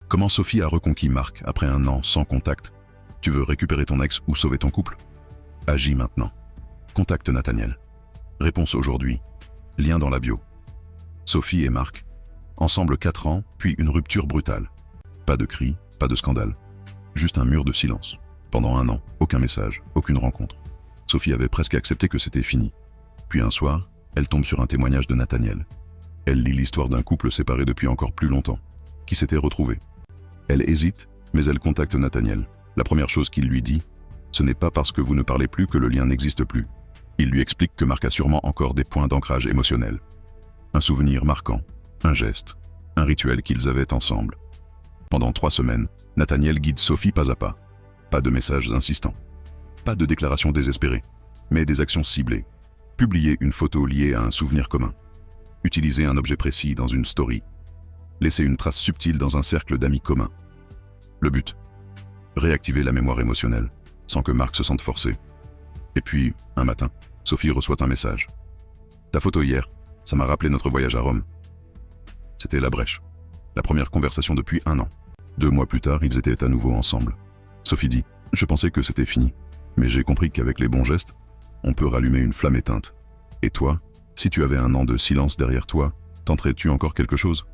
Comment Sophie a reconquis Marc après un an sans contact? Tu veux récupérer ton ex ou sauver ton couple? Agis maintenant. Contacte Nathaniel. Réponse aujourd'hui. Lien dans la bio. Sophie et Marc. Ensemble 4 ans, puis une rupture brutale. Pas de cris, pas de scandale. Juste un mur de silence. Pendant un an, aucun message, aucune rencontre. Sophie avait presque accepté que c'était fini. Puis un soir, elle tombe sur un témoignage de Nathaniel. Elle lit l'histoire d'un couple séparé depuis encore plus longtemps, qui s'était retrouvé. Elle hésite, mais elle contacte Nathaniel. La première chose qu'il lui dit, ce n'est pas parce que vous ne parlez plus que le lien n'existe plus. Il lui explique que Marc a sûrement encore des points d'ancrage émotionnel. Un souvenir marquant, un geste, un rituel qu'ils avaient ensemble. Pendant 3 semaines, Nathaniel guide Sophie pas à pas. Pas de messages insistants. Pas de déclarations désespérées, mais des actions ciblées. Publier une photo liée à un souvenir commun. Utiliser un objet précis dans une story. Laisser une trace subtile dans un cercle d'amis communs. Le but, réactiver la mémoire émotionnelle, sans que Marc se sente forcé. Et puis, un matin, Sophie reçoit un message. Ta photo hier, ça m'a rappelé notre voyage à Rome. C'était la brèche. La première conversation depuis 1 an. 2 mois plus tard, ils étaient à nouveau ensemble. Sophie dit, je pensais que c'était fini, mais j'ai compris qu'avec les bons gestes, on peut rallumer une flamme éteinte. Et toi, si tu avais 1 an de silence derrière toi, tenterais-tu encore quelque chose ?